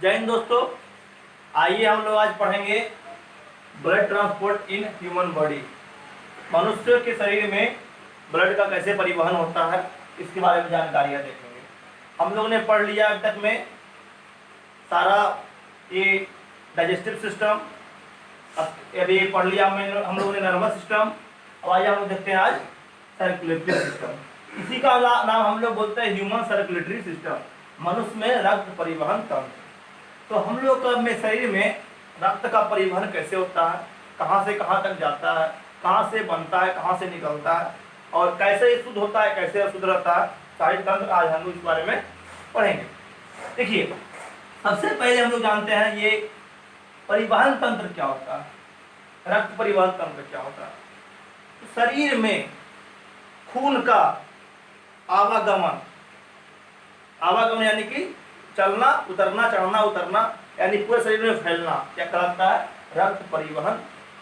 जय हिंद दोस्तों, आइए हम लोग आज पढ़ेंगे blood transport in human body. मनुष्य के शरीर में ब्लड का कैसे परिवहन होता है इसके बारे में जानकारियाँ देखेंगे। हम लोग ने पढ़ लिया अब तक में सारा ये डाइजेस्टिव सिस्टम, अभी पढ़ लिया हम लोगों ने नर्वस सिस्टम। अब आइए हम लोग देखते हैं आज सर्कुलेटरी सिस्टम। इसी का नाम हम लोग बोलते हैं ह्यूमन सर्कुलेटरी सिस्टम, मनुष्य में रक्त परिवहन तंत्र। तो हम लोग का में शरीर में रक्त का परिवहन कैसे होता है, कहाँ से कहाँ तक जाता है, कहाँ से बनता है, कहाँ से निकलता है और कैसे शुद्ध होता है, कैसे अशुद्ध रहता है, सारे तंत्र आज हम लोग इस बारे में पढ़ेंगे। देखिए, सबसे पहले हम लोग जानते हैं ये परिवहन तंत्र क्या होता है, रक्त परिवहन तंत्र क्या होता है। तो शरीर में खून का आवागमन आवागमन यानी कि चलना उतरना, चढ़ना उतरना, यानी पूरे शरीर में फैलना क्या कहलाता है, रक्त परिवहन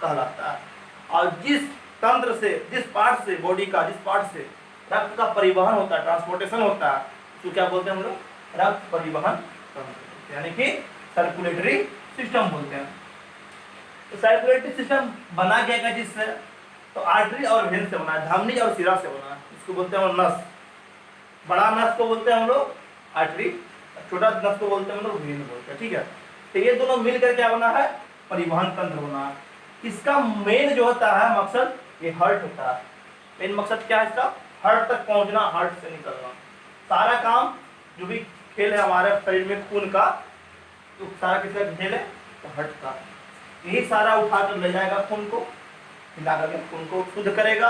कहलाता है। और जिस तंत्र से, जिस पार्ट से, बॉडी का जिस पार्ट से रक्त का परिवहन होता है, ट्रांसपोर्टेशन होता है, उसको क्या बोलते हैं हम लोग, रक्त परिवहन तंत्र, यानी कि सर्कुलेटरी सिस्टम बोलते हैं। तो सर्कुलेटरी सिस्टम बना क्या जिससे, तो आर्टरी और वेन से बना है, धमनी और सिरा से बना है। इसको बोलते हैं नस। बड़ा नस को बोलते हैं हम लोग आर्टरी, छोटा नस को बोलते हैं हम लोग वेन बोलते हैं। ठीक है, तो ये दोनों मिलकर क्या बना है, परिवहन तंत्र बना है। इसका मेन जो होता है मकसद, ये हार्ट होता है। मेन मकसद क्या है इसका, हार्ट तक पहुंचना, हार्ट से निकलना। सारा काम जो भी खेल है हमारे शरीर में खून का, तो सारा किसका खेल है, तो हार्ट का। यही सारा उठाकर ले जाएगा खून को, हिला करके खून को शुद्ध करेगा,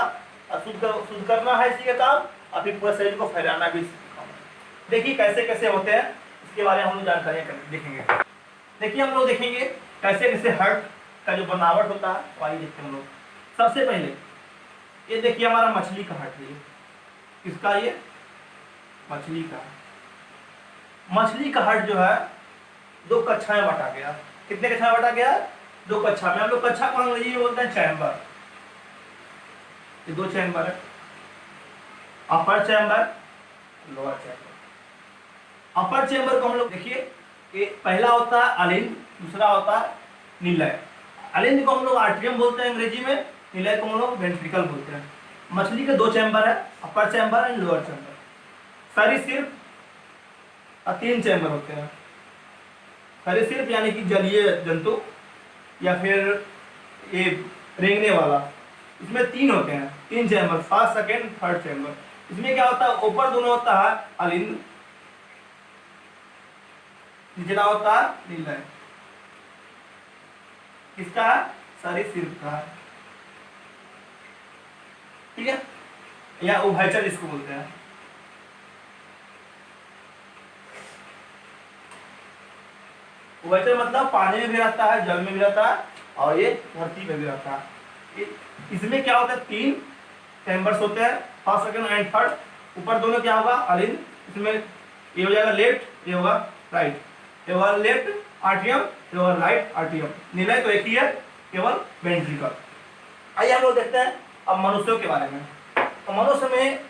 और शुद्ध करना है इसी का काम, और फिर पूरे शरीर को फैलाना भी इसी का काम है। देखिए कैसे कैसे होते हैं, इसके बारे में हम लोग जानकारियाँ देखेंगे। देखिए हम लोग देखेंगे कैसे कैसे हार्ट का जो बनावट होता है, तो आइए देखते हैं हम लोग। सबसे पहले ये देखिए हमारा मछली का हार्ट है। किसका, ये मछली का। मछली का हार्ट जो है दो कक्षाएं बांटा गया। कितने कक्षा बांटा गया, दो कक्षा में। हम लोग कक्षा को अंग्रेजी में बोलते हैं चैम्बर। ये दो चैम्बर है, अपर चैम्बर, लोअर चैम्बर। अपर चैम्बर को हम लोग देखिए, ये पहला होता है अलिंद, दूसरा होता है निलय। अलिंद को हम लोग आर्ट्रियम बोलते हैं अंग्रेजी में, निलय को हम लोग वेंट्रिकल बोलते हैं। मछली के दो चैम्बर है, अपर चैम्बर एंड लोअर चैम्बर। सरीसृप तीन चैम्बर होते हैं। सरीसृप यानी कि जलीय जंतु या फिर ये रेंगने वाला, इसमें तीन होते हैं, तीन chamber, first second third chamber. इसमें क्या होता है, ऊपर दोनों होता है अलिंद, निचला होता है निलय। किसका है, सरीसृप का है। ठीक है, या उभयचर इसको बोलते हैं। उभयचर मतलब पानी में भी रहता है, जल में भी रहता है, और ये धरती में भी रहता है। इसमें क्या होता है, तीन चैम्बर्स होते हैं, फर्स्ट सेकंड एंड थर्ड। ऊपर दोनों क्या होगा, अलिंद। इसमें ये हो जाएगा लेफ्ट, ये होगा राइट। ये होगा लेफ्ट आर्ट्रियम, ये होगा राइट आर्ट्रियम। निलय तो एक ही है, केवल वेंट्रिकल। आइए हम लोग देखते हैं अब मनुष्यों के बारे में। तो मनुष्य में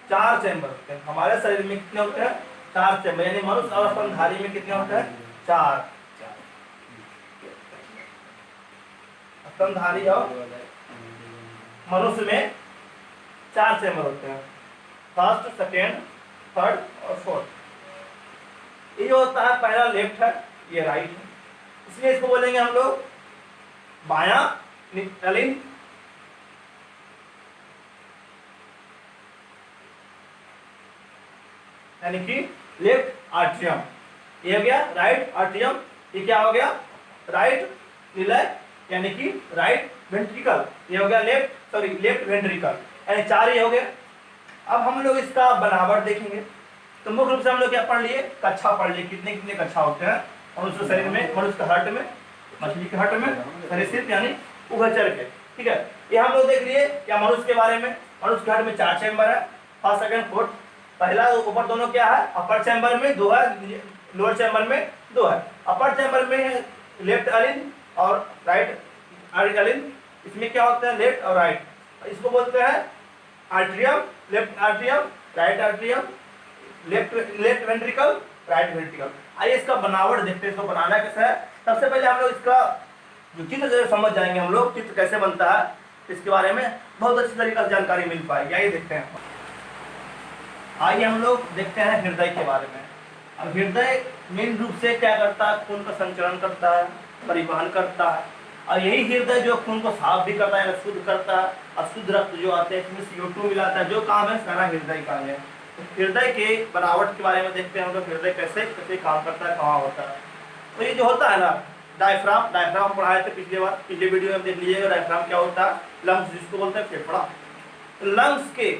चार चैम्बर होते हैं। हमारे शरीर में कितने होते हैं, चार चैम्बर, यानी मनुष्य और स्तनधारी में कितने होते हैं, चार। स्तनधारी और मनुष्य में चार चैम्बर होते हैं, फर्स्ट सेकेंड थर्ड और फोर्थ। ये होता है, पहला लेफ्ट है, ये राइट है, इसलिए इसको बोलेंगे हम लोग बायां अलिंद, यानी कि लेफ्ट आर्ट्रियम। ये हो गया राइट आर्ट्रियम। ये क्या हो गया, राइट निलय, यानी कि राइट वेंट्रिकल। ये हो गया लेफ्ट वेंट्रिकल, यानी चार ही हो गए। अब हम लोग इसका बनावट देखेंगे। तो मुख्य रूप से हम लोग क्या पढ़ लिए, कक्षा पढ़ लिए, कितने कितने कक्षा होते हैं मनुष्य शरीर में, मनुष्य के हार्ट में, मछली के हार्ट में, सरीसृप यानी उभयचर के। ठीक है, ये हम लोग देख लिए या मनुष्य के बारे में। मनुष्य के हार्ट में चार चैम्बर है, फर्स्ट सेकंड फोर्थ। पहला ऊपर दोनों क्या है, अपर चैम्बर में दो है, लोअर चैम्बर में दो है। अपर चैम्बर में लेफ्ट अलिंद और राइट अलिंद। इसमें क्या होता है, लेफ्ट और राइट। इसको बोलते हैं atrium, left atrium, right atrium, left ventricle right ventricle. आइए इसका बनावट देखते हैं, इसको बनाना कैसा है। सबसे पहले हम लोग इसका जो चित्र जो समझ जाएंगे, हम लोग चित्र कैसे बनता है इसके बारे में बहुत अच्छी तरीके से जानकारी मिल पाएगी। आइए देखते हैं। आइए हम लोग देखते हैं हृदय के बारे में। अब हृदय मेन रूप से क्या करता है, खून का संचरण करता है, परिवहन करता है, और यही हृदय जो खून को साफ भी करता है, शुद्ध करता है, और शुद्ध रक्त जो आते हैं इसमें CO2 मिलाता है, जो काम है सारा हृदय का है। हृदय के बनावट के बारे में देखते हैं हम लोग, हृदय कैसे कैसे काम करता है, कहाँ होता है। तो ये जो होता है ना डायफ्राम, डायफ्राम पढ़ाए थे पिछले वीडियो में, देख लीजिएगा। डायफ्राम क्या होता है, लंग्स जिसको बोलते हैं फेफड़ा। लंग्स के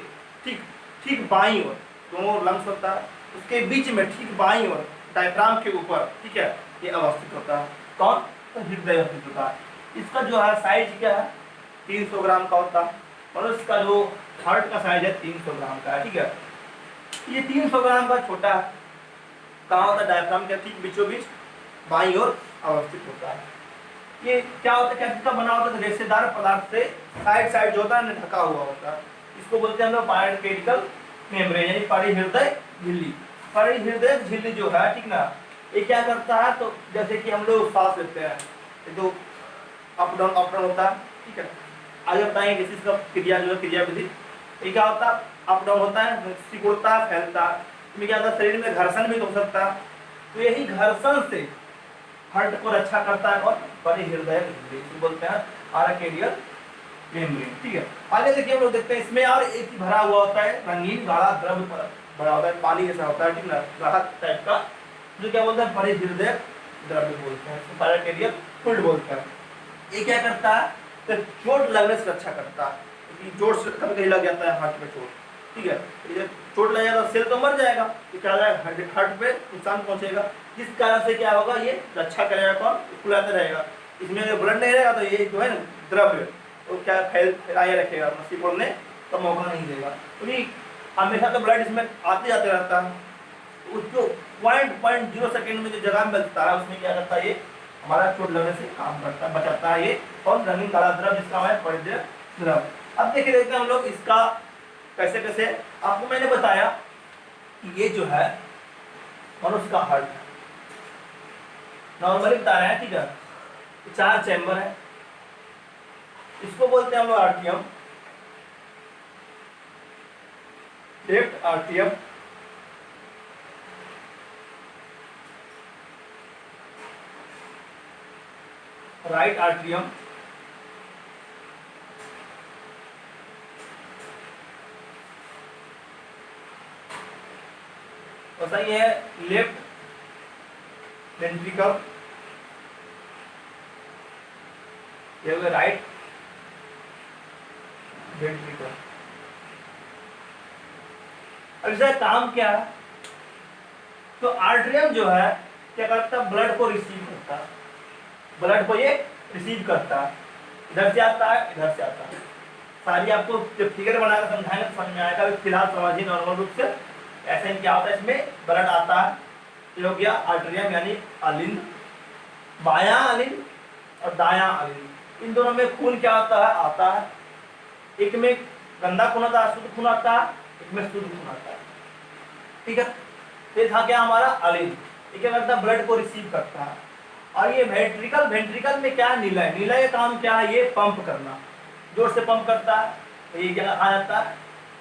ठीक ठीक बाईं ओर दोनों लंग्स होता है, उसके बीच में ठीक बाईं ओर डायफ्राम के ऊपर, ठीक है, ये अवस्थित होता है। कौन, तो हृदय अवस्थित होता है। इसका जो है साइज क्या है, 300 ग्राम का होता है, और इसका जो हार्ट का साइज है 300 ग्राम का है, ठीक है। ये 300 ग्राम का छोटा है, कहाँ होता है, डायफ्राम के ठीक बीचों बीच बाईं ओर अवस्थित होता है। ये क्या होता है, क्या बना होता है, रेशेदार पदार्थ से साइड साइड जो होता है ढका हुआ होता है। इसको बोलते हैं हम लोग पारापेडिकल मेम्ब्रेन, यानी परिहृदय झिल्ली। परिहृदय झिल्ली जो है, ठीक ना, ये क्या करता है, तो जैसे कि हम लोग सांस लेते हैं तो अप डाउन होता है, ठीक है। आगे बताएंगे किसी का क्रिया जो है, क्रिया विधि। ये क्या होता है, अप डाउन होता है, सिकुड़ता है, फैलता है। इसमें क्या होता है, शरीर में घर्षण भी हो सकता है, तो यही घर्षण से हार्ट को रक्षा करता है। और परिहृदय झिल्ली बोलते हैं आर्केडियल मेम्ब्रेन, ठीक है। आगे देखिए हम लोग देखते हैं, इसमें और एक ही भरा हुआ होता है, रंगीन गाढ़ा द्रव्य भरा होता है, पानी जैसा होता है, ठीक ना, गाढ़ा टाइप का, जो क्या बोलते हैं, परिहृदय द्रव्य बोलते हैं, पैराकेडियल फ्लूइड बोलते हैं। ये क्या करता है, तो चोट लगने से रक्षा करता है, क्योंकि चोट से कभी कहीं लग जाता है हार्ट में चोट, ठीक है। ये चोट लग जाएगा तो सेल तो मर जाएगा, ये क्या जाएगा, हार्ट पे नुकसान पहुंचेगा, जिस कारण से क्या होगा, ये रक्षा करेगा, कौन, फुलाते रहेगा। इसमें अगर ब्लड नहीं रहेगा तो ये जो है ना द्रव्य तो क्या फैलाए रखेगा, सिकुड़ने का मौका नहीं देगा, क्योंकि हमेशा तो ब्लड इसमें आते जाते रहता है। उसको 0.0 सेकेंड में जो जगह मिलता है उसमें क्या करता है, ये हमारा चोट लगने से काम करता है, बचाता है ये। और रंगीन काला द्रव्य जिसका है परिहृदय द्रव्य। अब देखिए देखते हैं हम लोग इसका कैसे कैसे। आपको मैंने बताया कि ये जो है मनुष्य का हार्ट है, नॉर्मली बता रहे हैं, ठीक है। 4 चैम्बर है, इसको बोलते हैं हम लोग आर्टियम, लेफ्ट आर्टियम, राइट आर्टियम, और सही है लेफ्ट वेंट्रिकल, ये हो गया राइट वेंट्रिकल। अब इसका काम क्या है, तो आर्टरियम जो है क्या करता है, ब्लड को रिसीव करता है, ब्लड को ये रिसीव करता है, इधर से आता है, इधर से आता है। सारी आपको जब फिगर बनाकर समझाएंगे तो समझ में आएगा, फिलहाल समझिए नॉर्मल रूप से। ऐसे क्या होता है, इसमें ब्लड आता है, ये हो गया आर्टरियम यानी अलिंद, बायां अलिंद और दायां अलिंद, इन दोनों में खून क्या होता है, आता है। एक में गंदा खून आता है, शुद्ध खून आता है, एक में शुद्ध खून आता है, ठीक है। ये था क्या हमारा अलिंद, ये क्या करता है, ब्लड को रिसीव करता है। और ये वेंट्रिकल, वेंट्रिकल में क्या है, नीला, नीला ये काम क्या है, ये पंप करना, जोर से पंप करता है। तो ये क्या आ जाता है,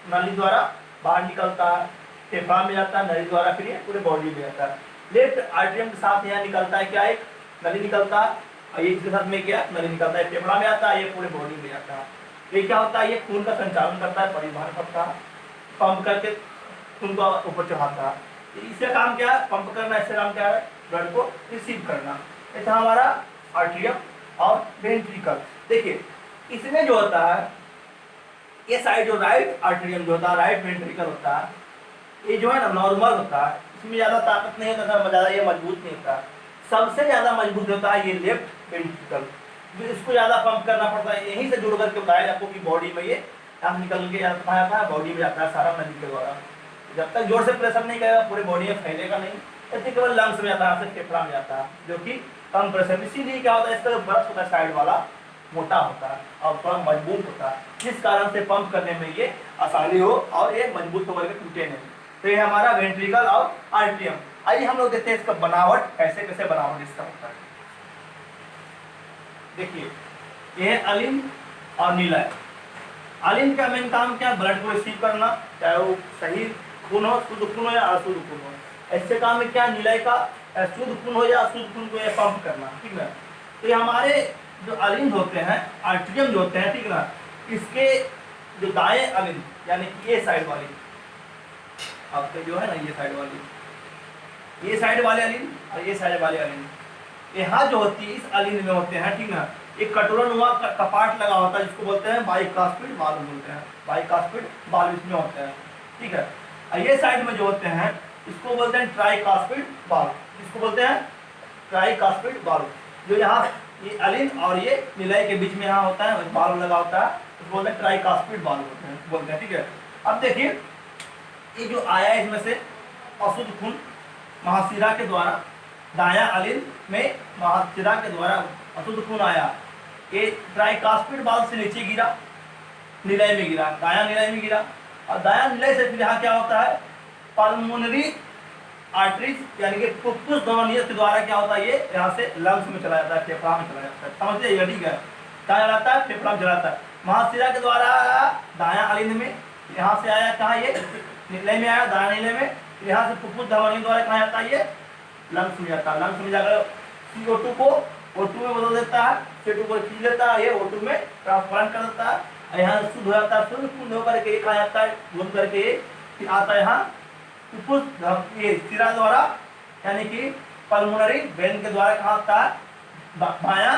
नली द्वारा बाहर निकलता है, फेफड़ा में जाता है, नली द्वारा फिर ये पूरे बॉडी में जाता है। लेफ्ट आर्टरियम के साथ यहाँ निकलता है क्या, एक नली निकलता है, और ये इसके साथ में क्या नली निकलता है, फेफड़ा में आता है, ये पूरे बॉडी में जाता है। ये क्या होता है, ये खून का संचालन करता है, परिवहन करता है, पंप करके खून को ऊपर चढ़ाता है। इसका काम क्या है, पंप करना, इसका काम क्या है, ब्लड को रिसीव करना। ऐसा हमारा आर्टरियम और वेंट्रिकल। देखिए इसमें जो होता है, ये साइड जो राइट आर्टरियम जो होता है, राइट वेंट्रिकल होता है, ये जो है ना नॉर्मल होता है, इसमें ज़्यादा ताकत नहीं होता, ज़्यादा ये मजबूत नहीं होता। सबसे ज़्यादा मजबूत होता है ये लेफ्ट वेंट्रिकल, इसको ज़्यादा पंप करना पड़ता है। यहीं से जुड़ करके बताया आपको कि बॉडी में ये यहाँ निकल के जाता है, बॉडी में जाता है सारा नली के द्वारा। जब तक जोर से प्रेशर नहीं करेगा पूरे बॉडी में फैलेगा नहीं, ऐसे केवल लंग्स में जाता है, फेफड़ा में जाता है, जो कि कम प्रेशर। इसीलिए क्या होता है, इसका जो ब्रश होता है साइड वाला मोटा होता है और थोड़ा मजबूत होता है, जिस कारण से पंप करने में ये आसानी हो और ये मजबूत होकर के टूटे नहीं। तो ये हमारा वेंट्रिकल और आर्टरियम। आइए हम लोग देखते हैं इसका बनावट, कैसे कैसे बनावट इसका होता है। देखिए ये है अलिन और निलय। अलिन का मेन काम क्या, ब्लड को रिसीव करना, चाहे वो सही खून हो, शुद्ध खून हो या अशुद्ध खून हो। ऐसे काम में क्या, निलय का शुद्ध खून हो या अशुद्ध खून को पंप करना, ठीक है। तो ये हमारे जो अलिन होते हैं, आर्टरियम जो होते हैं, ठीक ना, इसके जो दाएं अलिन यानी कि ये साइड वाली, आपके जो है ना ये साइड वाली, ये साइड वाले अलिन और ये साइड वाले अलिन, यहाँ जो होती है इस अलिन में होते हैं, ठीक ना। एक कटोरानुमा कपाट लगा होता है जिसको बोलते हैं बाइकास्पिड बाल्व बोलते हैं, बाइकास्पिड बाल्व इसमें होते हैं, ठीक है। और ये साइड में जो होते हैं इसको बोलते हैं ट्राइकास्पिड बाल्व, इसको बोलते हैं ट्राइकास्पिड बाल्व। जो यहाँ ये अलिन और ये निलय के बीच में यहाँ होता है बाल्व लगा होता है, उसको बोलते हैं ट्राइकास्पिड बाल्व बोलते हैं, ठीक है। अब देखिए ये जो आया इसमें से अशुद्ध खून महाशिरा के द्वारा, दायां अलिन में महाशिरा के द्वारा अशुद्ध खून आया, ये ट्राइकास्पिड बाल्व से नीचे गिरा, निलय में गिरा, दायां निलय में गिरा। और दायां निलय से फिर यहाँ क्या होता है, पल्मोनरी आर्टरीज यानी कि फुफ्फुस धमनियों के द्वारा क्या होता है, ये यहाँ से लंग्स में चला जाता है, फेफड़ा में चला जाता है, समझ लीजिए, ठीक है। कहाँ चलाता है, फेफड़ा में चलाता है। महाशिरा के द्वारा दायां अलिन में, यहाँ से आया कहाँ, ये निलय में आया, दायां निलय में, यहाँ से फुफ्फुस धमनियों द्वारा कहाँ जाता है, ये लंग्स में जाता है। लंग्स में जाकर CO2 को O2 में बदल देता है, CO2 को खींच लेता है, ये O2 में ट्रांसफर कर देता है, यहाँ शुद्ध हो जाता है, शुद्ध खून होकर के कहाँ जाता है, घूम करके फिर आता है यहाँ फुफ्फुस ये शिरा द्वारा यानी कि पल्मोनरी वेन के द्वारा कहाँ आता है, बायां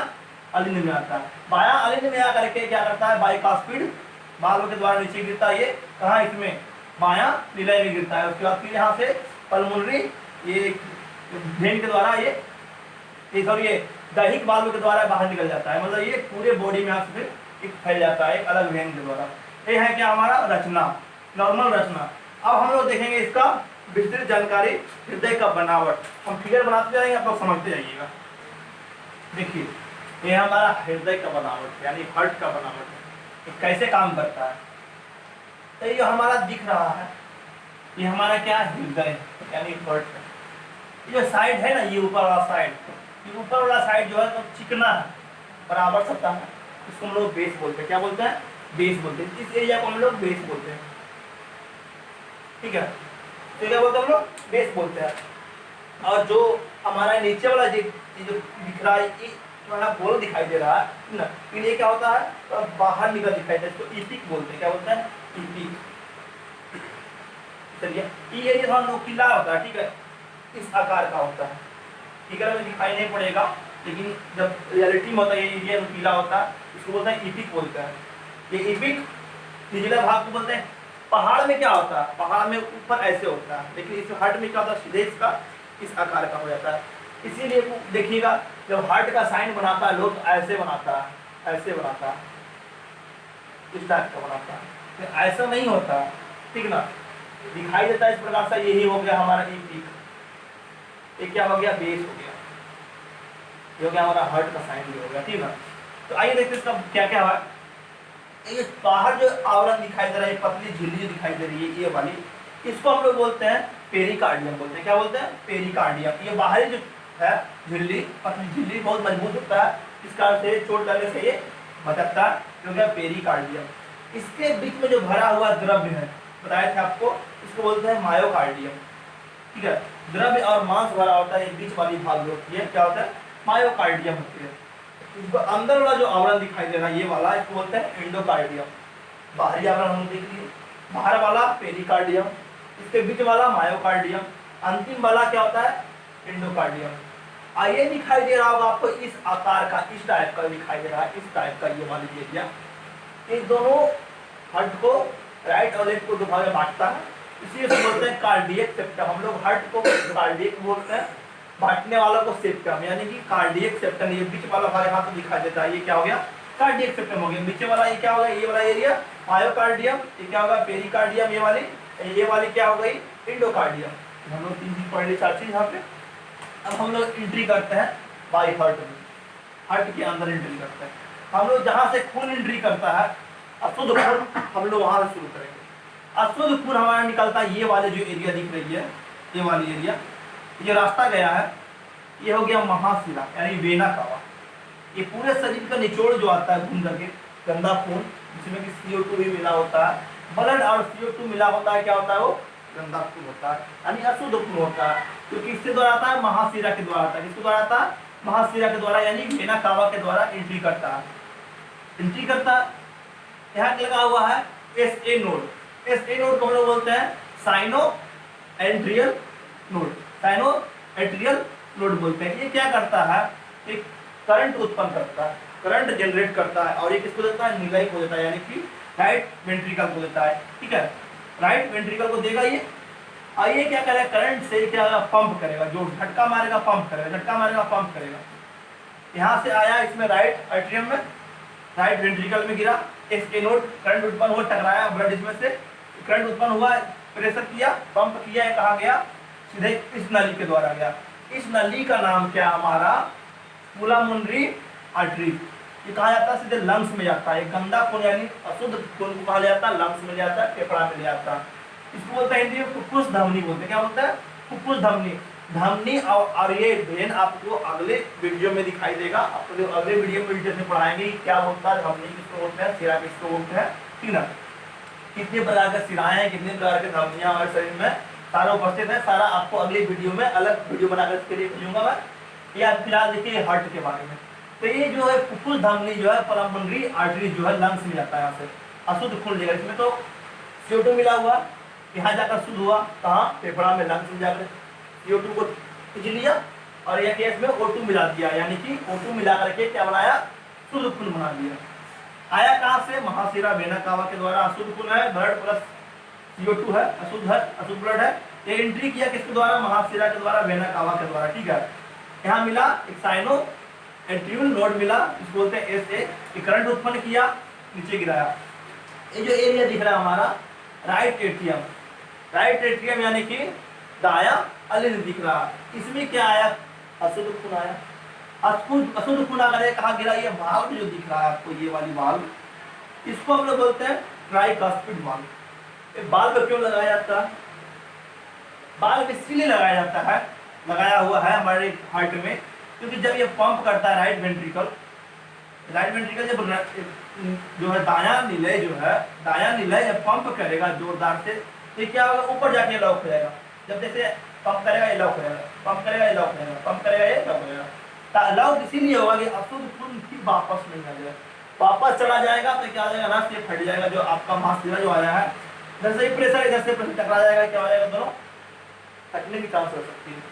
अलिन में आता है। बायां अलिन में आकर के क्या करता है, बाइकास्पिड बाल्व के द्वारा नीचे गिरता है, ये कहाँ, इसमें बायां निलय में गिरता है। उसके बाद फिर यहाँ से पल्मोनरी ये वेन के द्वारा ये दैहिक बाल्व के द्वारा बाहर निकल जाता है, मतलब ये पूरे बॉडी में आपसे फिर फैल जाता है एक अलग वेन के द्वारा। ये है क्या हमारा रचना, नॉर्मल रचना। अब हम लोग देखेंगे इसका विस्तृत जानकारी, हृदय का बनावट। हम फिगर बनाते जाएंगे, आप लोग समझते जाइएगा। देखिए ये हमारा हृदय का बनावट यानी हार्ट का बनावट, ये कैसे काम करता है। तो ये हमारा दिख रहा है, ये हमारा क्या हृदय यानी हार्ट। ये जो साइड है ना, ये ऊपर वाला साइड, ये ऊपर वाला साइड जो है तो चिकना है, बराबर सतह है, इसको हम लोग बेस बोलते हैं। क्या बोलते हैं, बेस बोलते हैं। इस एरिया को हम लोग बेस बोलते हैं, ठीक है। तो क्या बोलते हैं हम लोग, बेस बोलते हैं। और जो हमारा नीचे वाला जो दिख रहा है, ये थोड़ा गोल दिखाई दे रहा है ना, ये क्या होता है, तो बाहर निकल दिखाई देता है, इसको ईपिक बोलते हैं। क्या बोलते हैं, ईपिक। चलिए ये एरिया थोड़ा नोकीला होता है, ठीक है, इस आकार का होता है, ठीक है, दिखाई नहीं पड़ेगा, लेकिन जब रियलिटी में होता है ये एरिया नुकीला होता है, इसको बोलते हैं ईपिक बोलते हैं। ये ईपिक निचले भाग को बोलते हैं। पहाड़ में क्या होता है, पहाड़ में ऊपर ऐसे होता है, लेकिन इस हार्ट में क्या होता है, सीधे इसका इस आकार का हो जाता है। इसीलिए देखिएगा जब हार्ट का साइन बनाता है लोग ऐसे बनाता है, ऐसे बनाता है, इस टाइप का बनाता है, तो ऐसा नहीं होता, ठीक ना, दिखाई देता है इस प्रकार से। यही हो गया हमारा ईपिक, ये क्या हो गया, बेस हो गया, ये हो गया हमारा हार्ट का साइन भी हो गया, ठीक है। तो आइए देखते हैं इसका क्या क्या है। ये बाहर जो आवरण दिखाई दे रहा है, पतली झिल्ली जो दिखाई दे रही है ये वाली, इसको हम लोग बोलते हैं पेरिकार्डियम बोलते हैं। क्या बोलते हैं, पेरिकार्डियम। ये बाहरी जो है झिल्ली, पतली झिल्ली बहुत मजबूत होता है, इस कारण से चोट लगने से ये भटकता है, जो क्या पेरिकार्डियम। इसके बीच में जो भरा हुआ द्रव्य है, बताया था आपको, इसको बोलते हैं मायोकार्डियम, ठीक है। द्रव्य और मांस भरा होता है, बीच वाली भाग जो होती है क्या होता है, मायोकार्डियम होती है। इसको अंदर वाला जो आवरण दिखाई दे रहा है ये वाला, इसको बोलते हैं एंडोकार्डियम। बाहरी आवरण हम देख लिए, बाहर वाला पेरिकार्डियम, इसके बीच वाला मायोकार्डियम, अंतिम वाला क्या होता है, एंडोकार्डियम। ये दिखाई दे रहा होगा आपको इस आकार का, इस टाइप का दिखाई दे रहा है, इस टाइप का ये वाली एरिया। इन दोनों हार्ट को राइट और लेफ्ट को दो भाग में बांटता है, इसी से बोलते हैं कार्डियक सेप्टम। हम लोग हार्ट को कार्डियक बोलते हैं, बांटने वाला को सेप्टम, यानी कि कार्डियक सेप्टम। ये बीच वाला भाग यहाँ पे दिखाई देता है, ये क्या हो गया, कार्डियक सेप्टम हो गया। नीचे वाला ये क्या होगा, ये वाला एरिया मायोकार्डियम, ये क्या होगा, पेरिकार्डियम। ये वाली क्या हो गई, एंडोकार्डियम। हम लोग तीन चीज पढ़ ली, चार चीज यहाँ पे। अब हम लोग एंट्री करते हैं बाई हार्ट में, हार्ट के अंदर एंट्री करते हैं हम लोग। जहाँ से खून एंट्री करता है अशुद्ध खून, हम लोग वहाँ से शुरू करेंगे। अशुद्ध खून हमारा निकलता है ये वाले जो एरिया दिख रही है, ये वाली एरिया, ये जो रास्ता गया है ये हो गया महाशिरा यानी वेना कावा। ये पूरे शरीर का निचोड़ जो आता है घूम करके गंदा खून जिसमें कि CO2 भी मिला होता है, ब्लड और CO2 मिला होता है, क्या होता है वो गंदा खून होता है यानी अशुद्ध खून होता है, क्योंकि इसके द्वारा आता है महाशिरा के द्वारा आता है। किसके द्वारा आता है? महाशिरा के द्वारा यानी वेना कावा के द्वारा एंट्री करता है। एंट्री करता है। यहाँ लगा हुआ है SA नोड। SA नोड को हम लोग बोलते हैं साइनो एंट्रियल नोड। साइनो एंट्रियल नोड बोलते हैं। ये क्या करता है? एक करंट उत्पन्न करता है, करंट जनरेट करता है और ये किसको देता है? निलय को देता है यानी कि राइट वेंट्रिकल को देता है। ठीक है, राइट वेंट्रिकल को देगा ये। आइए क्या करेगा? करंट से क्या पंप करेगा, जो झटका मारेगा पंप करेगा, झटका मारेगा पंप करेगा। यहाँ से आया इसमें राइट एट्रियम में, राइट वेंट्रिकल में गिरा, SA नोड करंट उत्पन्न हुआ, टकराया ब्लड इसमें से, करंट उत्पन्न हुआ, प्रेशर किया, पंप किया, है कहाँ गया? सीधे इस नली के द्वारा गया। इस नली का नाम क्या? हमारा पुलामुनरी आर्टरी। ये कहा जाता है सीधे लंग्स में जाता है। गंदा खून यानी अशुद्ध खून को कहा जाता है लंग्स में जाता है, फेफड़ा में जाता है। इसको बोलते हैं हिंदी में फुफ्फुस धमनी बोलते हैं। क्या बोलते हैं? फुफ्फुस धमनी। धमनी और ये वेन आपको अगले वीडियो में दिखाई देगा। आपको अगले वीडियो में डिटेल में पढ़ाएंगे क्या होता है धमनी किसको बोलते हैं, सिरा किसको बोलते हैं। ठीक ना, कितने प्रकार के सिराएं हैं, कितने प्रकार के धमनियां हमारे शरीर में सारा उपस्थित है। सारा आपको अगले वीडियो में अलग वीडियो बनाकर इसके लिए भेजूंगा मैं। या फिलहाल देखिए हार्ट के बारे में। तो ये जो है फुफ्फुस धमनी जो है पुलामुनरी आर्टरी जो है लंग्स में जाता है। यहाँ से अशुद्ध खून लेगा, इसमें तो CO2 मिला हुआ, यहाँ जाकर शुद्ध हुआ कहाँ? फेफड़ा में, लंग्स में जाकर CO2 को खींच लिया और यह केस में O2 मिला दिया, यानी कि O2 मिला करके क्या बनाया? शुद्ध खून बना दिया। आया कहाँ से? महाशिरा वेना कावा के द्वारा। अशुद्ध खून है, ब्लड प्लस CO2 है, अशुद्ध है, अशुद्ध ब्लड है। ये एंट्री किया किसके द्वारा? महाशिरा के द्वारा, वेना कावा के द्वारा। ठीक है, यहाँ मिला एक साइनो एंट्रियल नोड मिला, इसको बोलते हैं SA। करंट उत्पन्न किया, नीचे गिराया। ये जो एरिया दिख रहा है हमारा राइट एट्रियम, राइट एट्रियम यानी कि दाया अलिंद दिख रहा। इसमें क्या आया? अशुद्ध खून आया। अशुद्ध खून आकर कहाँ गिरा? ये वाल्व जो दिख रहा है आपको, ये वाली वाल्व, इसको हम लोग बोलते हैं ट्राइकास्पिड वाल्व। वाल्व क्यों लगाया जाता है? वाल्व इसलिए लगाया जाता है, लगाया हुआ है हमारे हार्ट में, क्योंकि जब ये पंप करता है राइट वेंट्रिकल जब जो है दायां निलय जो है, दायां निलय जब पंप करेगा जोरदार से, तो क्या होगा? ऊपर जाके लॉक हो जाएगा। जब जैसे पंप करेगा ये लॉक हो जाएगा, पंप करेगा ये लॉक हो जाएगा, पंप करेगा ये लॉक हो जाएगा। लॉक इसीलिए होगा कि अशुद्ध खून फिर वापस नहीं आ जाएगा। वापस चला जाएगा तो क्या हो जाएगा? नस ये फट जाएगा, जो आपका महाशिरा जो आया है, इधर से प्रेशर इधर से प्रेशर टकरा जाएगा, क्या हो जाएगा? दोनों फटने की चांस हो सकती है।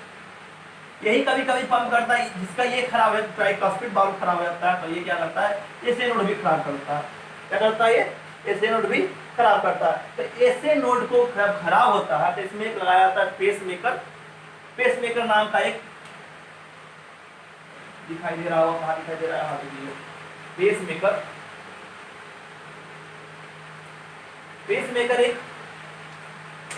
यही कभी कभी पंप करता है, जिसका ये खराब है, ट्राइकास्पिड वाल्व खराब हो जाता है, तो ये क्या करता है? SA नोड भी खराब करता है। क्या करता है ये? SA नोड भी खराब करता है। तो SA नोड को खराब होता है तो इसमें एक लगाया जाता है पेसमेकर। पेसमेकर नाम का एक दिखाई दे रहा होगा, कहाँ दिखाई दे रहा है? हाँ देखिए, पेसमेकर। पेसमेकर एक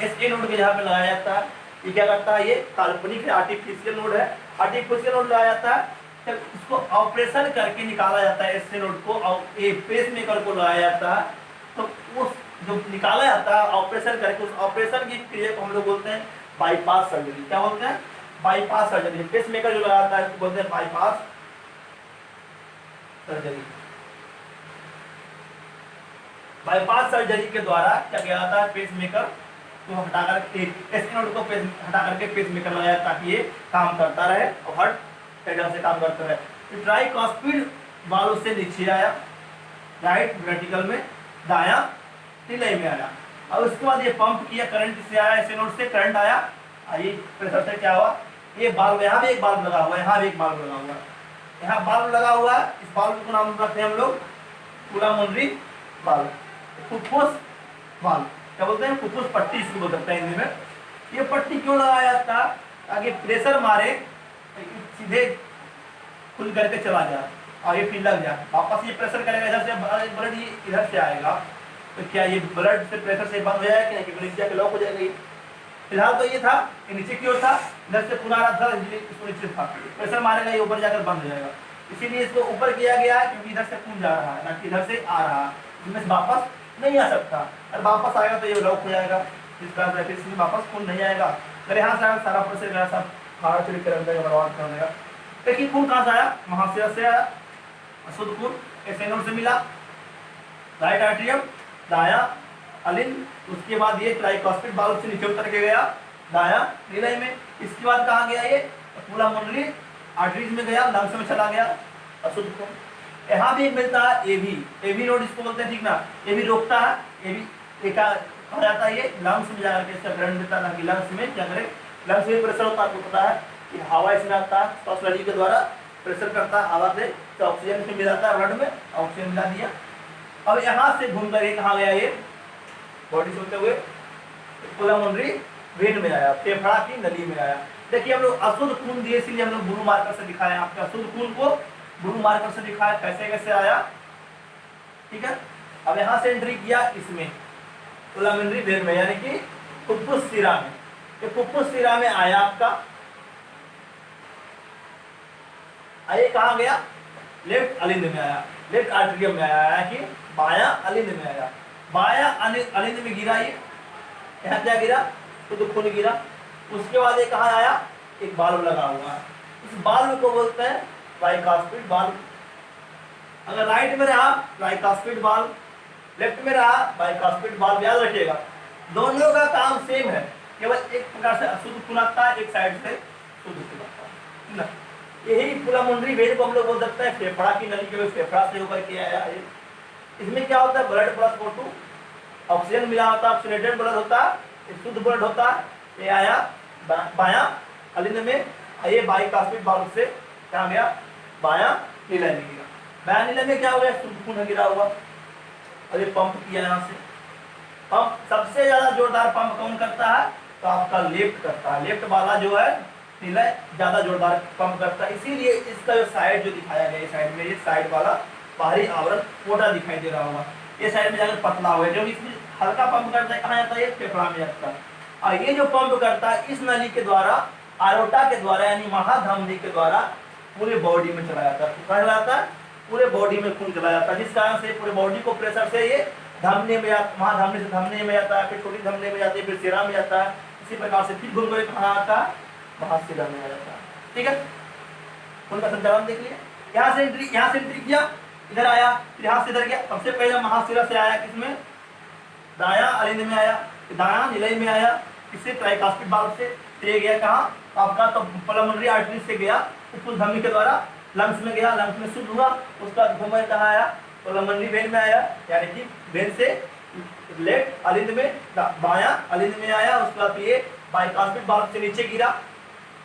SA नोड के जहाँ पे लगाया जाता है। ये क्या करता है? ये काल्पनिक है, आर्टिफिशियल नोड है। आर्टिफिशियल नोड लगाया जाता है, जब इसको ऑपरेशन करके निकाला जाता है SA नोड को, और ये पेसमेकर को लगाया जाता है, तो उस जो निकाला जाता है ऑपरेशन करके, उस ऑपरेशन की क्रिया को हम लोग बोलते हैं बाईपास सर्जरी। क्या बोलते हैं? Bypass surgery. पेसमेकर जो लगाता है उसको बोलते हैं बाईपास सर्जरी। बाईपास सर्जरी के द्वारा क्या किया जाता है? पेसमेकर को हटाकर SA नोड को हटा करके पेसमेकर लगाया ताकि ये काम करता रहे और हार्ट पैडल से काम करता रहे। ट्राइकास्पिड वाल्व से नीचे आया, राइट वेंट्रिकल में, दायां निलय में आया, और उसके बाद ये पंप किया, करंट से आया, SA नोड से करंट आया, आइए प्रेशर से क्या हुआ? ये वाल्व, यहाँ भी एक वाल्व लगा हुआ है, यहाँ भी एक वाल्व लगा हुआ है, यहाँ वाल्व लगा हुआ है। इस वाल्व को नाम रखते हैं हम लोग पुलामुनरी वाल्व, फुफ्फुस वाल्व। क्या बोलते हैं? फुफ्फुस पट्टी इसको बोल सकते हैं हिंदी में। ये पट्टी क्यों लगाया जाता है? ताकि प्रेशर मारे सीधे खुल करके चला जाए और ये फिर लग जाए, वापस ये प्रेशर करेगा, इधर से ब्लड ये इधर से आएगा, तो क्या ये ब्लड से प्रेशर से बंद हो जाएगा कि नहीं? क्योंकि नीचे लॉक हो जाएगा ये। फिलहाल तो ये था, ये नीचे की ओर था, इधर से खून आ रहा था, इसको नीचे था, प्रेशर मारेगा ये ऊपर जाकर बंद हो जाएगा। इसीलिए इसको ऊपर किया गया है, क्योंकि इधर से खून जा रहा है, ना कि इधर से आ रहा है, इसमें से वापस नहीं आ सकता। अगर वापस आएगा तो ये लॉक हो जाएगा, इसका इसमें वापस खून नहीं आएगा। अगर यहाँ से सारा प्रेशर सब हार्ट से करंट का बर्बाद कर देगा। देखिए खून कहाँ से आया, महाशिरा से आया, अशुद्ध खून ऐसे नोड से मिला, राइट आर्टरियम, दाया अलिंद, उसके बाद ये ट्राइकॉस्पिड वाल्व से नीचे उतर के गया दाया निलय में। इसके बाद कहाँ गया ये पूरा मंडली आर्टरीज में गया, लंग्स में चला गया अशुद्ध खून। यहाँ भी एक मिलता है एवी नोड इसको बोलते हैं, ठीक ना। ये भी रोकता है, ये भी कहा जाता है, ये लंग्स में जाकर के इसका करंट देता है, ताकि लंग्स में क्या करे, लंग्स में प्रेशर होता है, आपको पता है कि हवा इसमें आता है, श्वास नली के द्वारा प्रेशर करता है हवा से, तो ऑक्सीजन इसमें मिलाता है ब्लड में, ऑक्सीजन मिला दिया। अब यहाँ से घूम कर कहाँ गया ये बॉडी से होते हुए पुलामंडरी वेन में आया, फेफड़ा की नली में आया। देखिए हम लोग अशुद्ध खून दिए, इसलिए हम लोग ब्लू मार्कर से दिखाए, आपके अशुद्ध खून को ब्लू मार्कर से दिखाया कैसे कैसे आया, ठीक है। अब यहाँ से एंट्री किया इसमें पुलामंडरी वेन में, यानी कि फुफ्फुस शिरा में। ये फुफ्फुस शिरा में आया आपका, आइए कहाँ गया, लेफ्ट अलिंद में आया, लेफ्ट आर्टरियम में आया, कि बाया अलिंद में आया, बाया अलिंद में गिरा, ये यहाँ क्या गिरा, तो खून गिरा। उसके बाद ये कहाँ आया, एक बाल्व लगा हुआ है, इस बाल्व को बोलते हैं ट्राइकास्पिड बाल्व। अगर राइट में रहा ट्राइकास्पिड बाल्व, लेफ्ट में रहा बाइकास्पिड बाल्व, याद रखिएगा दोनों का काम सेम है, केवल एक प्रकार से अशुद्ध खून आता है, एक साइड से शुद्ध खून आता है। यही पुलामंडरी वेन को हम लोग बोल सकते हैं फेफड़ा की नली के, फेफड़ा से होकर के आया है। इसमें क्या होता है, ब्लड प्लस O2, ऑक्सीजन मिला होता है, ऑक्सीडेटेड ब्लड होता है, शुद्ध ब्लड होता है। ये आया बाया अलिंद में, ये बाइकास्पिड बाल्व से क्या गया, बाया निलय में गिरा। बाया निलय में क्या हो गया, शुद्ध खून गिरा हुआ। अब ये पंप किया यहाँ से, पंप सबसे ज्यादा जोरदार पंप कौन करता है, तो आपका लेफ्ट करता है, लेफ्ट वाला जो है निलय ज्यादा जोरदार पंप करता है। इसीलिए इसका जो साइड जो दिखाया गया, साइड में ये साइड वाला बाहरी आवरण मोटा दिखाई दे रहा होगा, ये साइड में जाकर पतला हुआ है, जो इसमें हल्का पंप करता है, कहाँ जाता है, ये फेफड़ा में जाता है। और ये जो पंप करता है इस नली के द्वारा, आयोटा के द्वारा, यानी महाधमनी के द्वारा पूरे बॉडी में चला जाता है। कहाँ चला जाता है, पूरे बॉडी में खून चला जाता है, जिस कारण से पूरे बॉडी को प्रेशर से ये धमनी में, महाधमनी से धमनी में जाता है, फिर छोटी धमनी में जाती है, फिर सिरा में जाता है। इसी प्रकार से फिर घूम कर कहाँ आता है, महाशिरा में आ जाता है, ठीक है। उनका संचालन देख लिया, यहाँ से एंट्री किया, इधर आया, फिर यहाँ से इधर गया। सबसे पहले महाशिरा से आया, किसमें, दाया अलिंद में आया, दाया निलय में आया, किससे, ट्राइकास्पिड बाल्व से। ये गया कहाँ आपका, तो पुलामंडरी आर्टरी से गया फुफ्फुस धमनी के द्वारा लंग्स में गया, लंग्स में शुद्ध हुआ। उसका घूम कहाँ आया, पुलामंडरी वेन में आया, यानी कि वेन से लेफ्ट अलिंद में, बाया अलिंद में आया। उसके बाद ये बाइकास्पिड बाल्व से नीचे गिरा,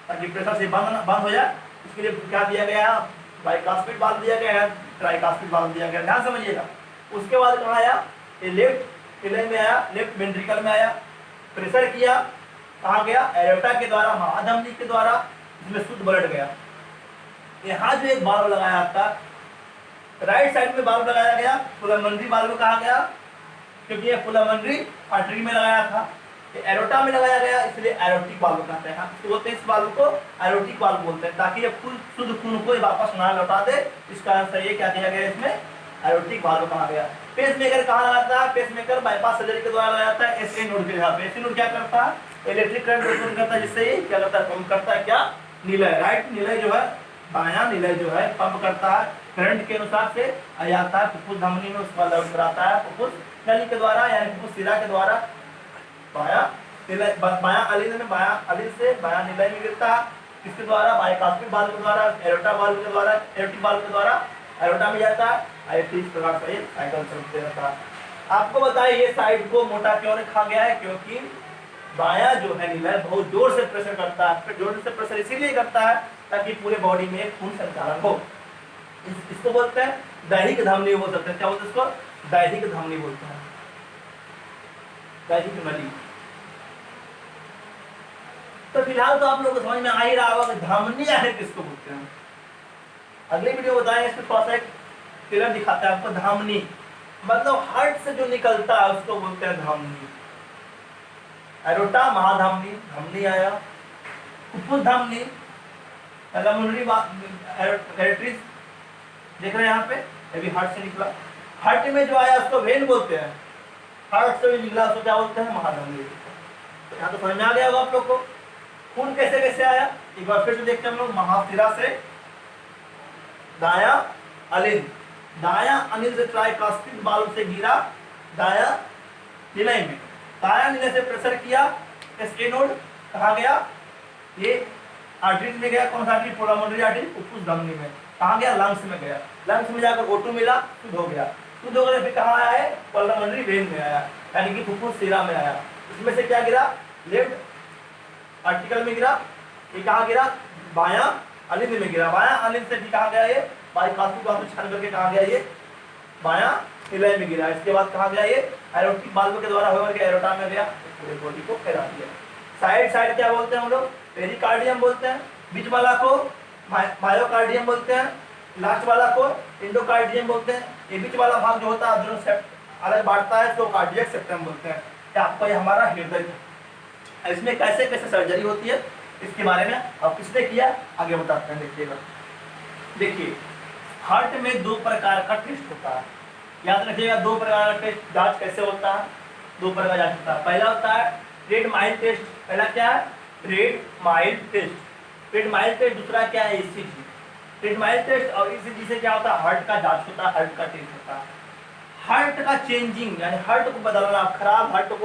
ताकि प्रेशर से बंद हो जाए, इसके लिए क्या दिया गया, बाइकास्पिड बाल्व दिया गया है, ट्राइकास्पिड बाल्व दिया गया, ध्यान समझिएगा। उसके बाद कहाँ आया, ये लेफ्ट निलय में आया, लेफ्ट वेंट्रिकल में आया, प्रेशर किया, कहाँ गया, एरोटा के द्वारा, महाधमनी के द्वारा, इसमें शुद्ध ब्लड गया। यहाँ जो एक बाल्व लगाया आपका, राइट साइड में बाल्व लगाया गया, पुलामंडरी बाल्व कहा गया, क्योंकि ये पुलामंडरी आर्टरी में लगाया था, ये एरोटा में लगाया गया, इसलिए एरोटिक बाल्व कहते हैं। इसको बोलते हैं, इस बाल्व को एरोटिक बाल्व बोलते हैं, ताकि ये फुल शुद्ध खून को वापस ना लौटा दे। इस कारण से ये क्या किया गया, इसमें एरोटिक बाल्व कहा गया। पेसमेकर कहाँ लगाता है, पेसमेकर बाईपास सर्जरी के द्वारा लगाता है, एसए नोड के जगह पे। एसए नोड क्या करता है, इलेक्ट्रिक करंट उत्पन्न करता है, जिससे ये क्या करता है, पंप करता है, क्या, निलय, राइट निलय जो है, बायां निलय जो है पंप करता है, करंट के अनुसार से आ जाता है फुफ्फुस धमनी में, उसका लौट कराता है फुफ्फुस नली के द्वारा, यानी फुफ्फुस शिरा के द्वारा। बायां निलय, बायां अलिंद में, बायां अलिंद से बायां निलय में गिरता है, किसके द्वारा, बाइकास्पिड बाल्व के द्वारा, एरोटा बाल्व के द्वारा, एरोटिक बाल्व के द्वारा एरोटा में जाता है। इस प्रकार से साइकिल चलते रहता है। आपको बताइए ये साइड को मोटा क्यों रखा गया है, क्योंकि बायां जो है निलय बहुत जोर से प्रेशर करता है, जोर से प्रेशर इसीलिए करता है ताकि पूरे बॉडी में खून संचालन हो। इसको बोलते हैं दैहिक धमनी बोल सकते हैं, क्या बोलते हैं इसको, दैहिक धमनी बोलते हैं, दैहिक नली। तो फिलहाल तो आप लोगों को समझ में आ ही रहा होगा कि धमनी आखिर किसको बोलते हैं। अगली वीडियो बताएंगे, इसमें थोड़ा सा एक फिगर दिखाता है आपको। धमनी मतलब हार्ट से जो निकलता है उसको बोलते हैं धमनी। एरोटा महाधमनी, धमनी आया, फुफ्फुस धमनी, पुलामंडरी आर्टरीज देख रहे हैं यहाँ पे, ये भी हार्ट से निकला। हार्ट में जो आया उसको वेन बोलते हैं, हार्ट से भी निकला उसको क्या बोलते हैं, महाधमनी। तो यहाँ तो समझ में आ गया होगा आप लोग को। खून कैसे कैसे आया, एक बार फिर से देखते हैं हम लोग। महाशिरा से दाया अलिंद, दाया अनिल से ट्राइकास्पिड वाल्व से गिरा दाया निलय में, दाया निलय से प्रेशर किया एसए नोड, कहा गया ये आर्टरीज में गया, कौन सा आर्टरी, पुरामोनरी आर्टरी, फुफ्फुस धमनी में, कहा गया लंग्स में गया, लंग्स में जाकर O2 मिला, शुद्ध हो गया, शुद्ध होकर फिर कहाँ आया है, पुरामोनरी वेन में आया, यानी कि फुफ्फुस शिरा में आया। इसमें से क्या गिरा, लेफ्ट आर्टिकल में गिरा, ये कहाँ गिरा, बायां अलिंद में गिरा, बायां अलिंद से भी कहा गया ये बाईकास्पिड वाल्व छान करके कहा गया ये बायां निलय में गिरा। इसके बाद कहा गया ये एरोटिक वाल्व के द्वारा होकर के एरोटा में गया, पूरे बॉडी को फैला दिया। साइड साइड क्या बोलते हैं हम लोग, पेरिकार्डियम बोलते हैं, बीच वाला को मायोकार्डियम बोलते हैं, लास्ट वाला को एंडोकार्डियम बोलते हैं। ये बीच वाला भाग जो होता है दोनों अलग बांटता है तो कार्डियक सेप्टम बोलते हैं। आपका ये हमारा हृदय है। इसमें कैसे कैसे सर्जरी होती है इसके बारे में अब किसने किया आगे बताते हैं, देखिएगा। देखिए हार्ट में दो प्रकार का टेस्ट होता है, याद रखिएगा, दो प्रकार का टेस्ट जांच कैसे होता है, दो प्रकार का जांच होता है। पहला होता है रेड माइल्ड टेस्ट, पहला क्या है, treadmill test, treadmill test, दूसरा क्या है, ईसीजी। रेड माइल्ड टेस्ट और ईसीजी से क्या होता है, हार्ट का जांच होता है, हार्ट का टेस्ट होता है। हार्ट का चेंजिंग यानी हार्ट को बदलना, खराब हार्ट को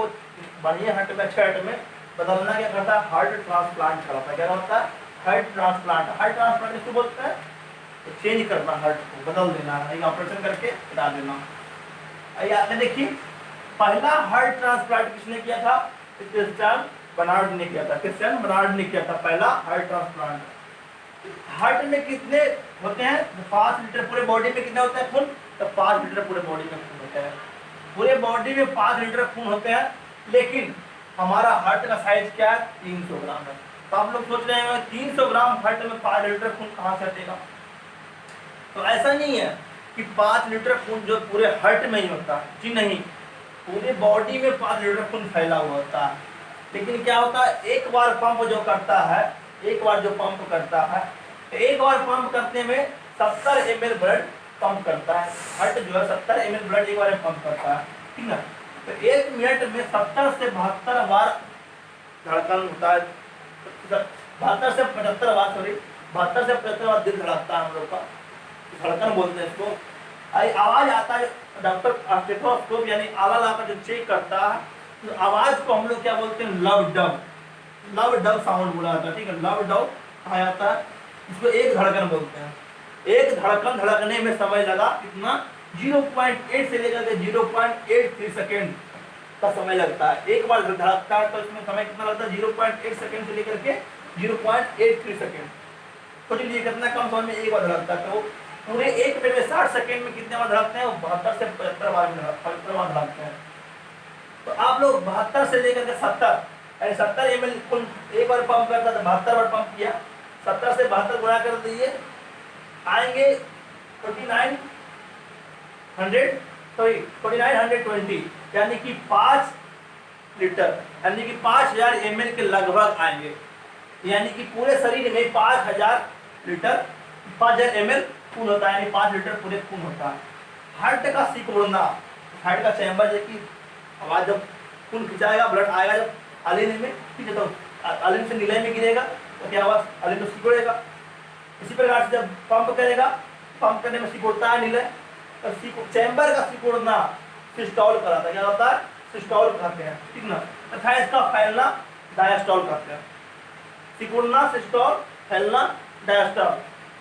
बढ़िया हार्ट में, अच्छे हार्ट में बदलना क्या करता है, हार्ट ट्रांसप्लांट कराता है। क्या होता है, हार्ट ट्रांसप्लांट। हार्ट ट्रांसप्लांट किसको बोलते हैं, तो चेंज करना, हार्ट को बदल देना, एक ऑपरेशन करके हटा देना। याद देखिए पहला हार्ट ट्रांसप्लांट किसने किया था, क्रिस्टियन बर्नार्ड ने किया था, क्रिस्टियन बर्नार्ड ने किया था पहला हार्ट ट्रांसप्लांट। हार्ट में कितने होते हैं, 5 लीटर, पूरे बॉडी में कितने होते हैं खून, तो 5 लीटर पूरे बॉडी में खून होता है, पूरे बॉडी में 5 लीटर खून होते हैं। लेकिन हमारा हार्ट का साइज क्या है, 300 ग्राम है। तो आप लोग सोच रहे हैं 300 ग्राम हार्ट में 5 लीटर खून कहाँ से हटेगा, तो ऐसा नहीं है कि 5 लीटर खून जो पूरे हार्ट में ही होता है, जी नहीं, पूरे बॉडी में 5 लीटर खून फैला हुआ होता है। लेकिन क्या होता है, एक बार पंप जो करता है, एक बार जो पंप करता है, एक बार पंप करने में 70 ml ब्लड पंप करता है। हार्ट जो है 70 ml ब्लड एक बार में पंप करता है, ठीक ना। तो 1 मिनट में 70 से 72 बार धड़कन होता है, 72 से 75 बार, सॉरी 72 से 75 बार दिल धड़कता है हम लोग का, धड़कन बोलते हैं इसको। आवाज आता है, डॉक्टर स्टेथोस्कोप यानी आला लाकर जो चेक करता है, तो आवाज को हम लोग क्या बोलते हैं, love dub, love dub sound बोला जाता है, ठीक है, लव डब कहा जाता है। इसको एक धड़कन बोलते हैं। एक धड़कन धड़कने में समय लगा कितना, 0.8 से लेकर के 0.83 सेकेंड का समय लगता है। एक बार धड़कता है तो इसमें समय कितना लगता है, 0.8 सेकेंड से लेकर के 0.83 सेकेंड। तो चलिए कितना कम समय में एक बार धड़कता है, तो पूरे 1 मिनट में 60 सेकेंड में कितने बार धड़कते हैं, 72 से 75 बार धड़कते हैं। तो आप लोग 72 से लेकर के 70 यानी 70 ml खून एक बार पंप करता था, 72 बार पंप किया, 70 से 72 गुणा कर दीजिए, आएंगे 4920 यानी कि 5 लीटर, यानी कि 5000 ml के लगभग आएंगे। यानी कि पूरे शरीर में 5000 लीटर 5000 ml खून होता है, यानी 5 लीटर पूरे खून होता है। हार्ट का सिकुड़ना, हार्ट का चैम्बर जो कि आवाज जब खून खिंचाएगा, ब्लड आएगा जब अलिंद में, ठीक है, तो अलिंद से निलय में गिरेगा तो क्या आवाज, अलिंद तो सिकुड़ेगा। इसी प्रकार से जब पंप करेगा, पंप करने में सिकुड़ता है निलय, तो चैम्बर का सिकुड़ना सिस्टोल कराता है। क्या होता है, सिस्टोल कहते हैं, ठीक ना, तथा इसका फैलना डायस्टोल कहते हैं। सिकुड़ना सिस्टोल, फैलना डायस्टोल,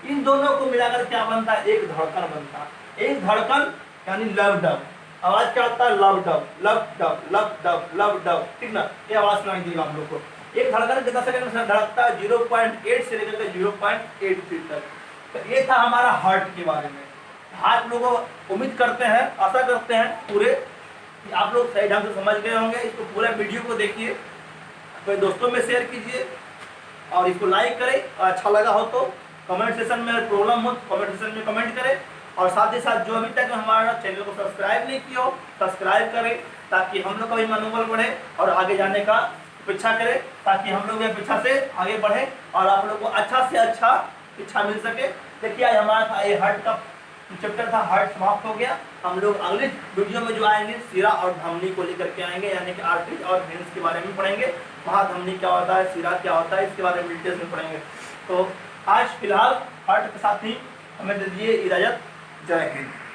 इन दोनों को मिलाकर क्या बनता है, एक धड़कन बनता है। एक धड़कन यानी लव डब, आवाज क्या होता है, love dub, love dub, love dub, love dub, ठीक ना, ये आवाज सुनाई देगा हम लोग को। एक धड़कन कितना सेकंड में धड़कता है, 0.8 से लेकर के 0.83 तक। तो ये था हमारा हार्ट के बारे में। आप लोगों उम्मीद करते हैं, आशा करते हैं पूरे कि आप लोग सही ढंग से समझ गए होंगे। इसको पूरा वीडियो को देखिए, अपने दोस्तों में शेयर कीजिए और इसको लाइक करें, और अच्छा लगा हो तो कमेंट सेशन में, प्रॉब्लम हो तो कमेंट सेशन में कमेंट करें। और साथ ही साथ जो अभी तक हमारा चैनल को सब्सक्राइब नहीं किया हो, सब्सक्राइब करें, ताकि हम लोग का भी मनोबल बढ़े और आगे जाने का शिक्षा करें, ताकि हम लोग शिक्षा से आगे बढ़े और आप लोग को अच्छा से अच्छा शिक्षा मिल सके। देखिए आज हमारा था ये हार्ट का चैप्टर था हार्ट समाप्त हो गया। हम लोग अगले वीडियो में जो आएंगे सिरा और धमनी को लेकर के आएंगे, यानी कि आर्टरीज और वेन्स के बारे में पढ़ेंगे। महाधमनी क्या होता है, सिरा क्या होता है, इसके बारे में डिटेल्स में पढ़ेंगे। तो आज फिलहाल हार्ट के साथ ही हमें दे दीजिए इजाजत। जय हिंद।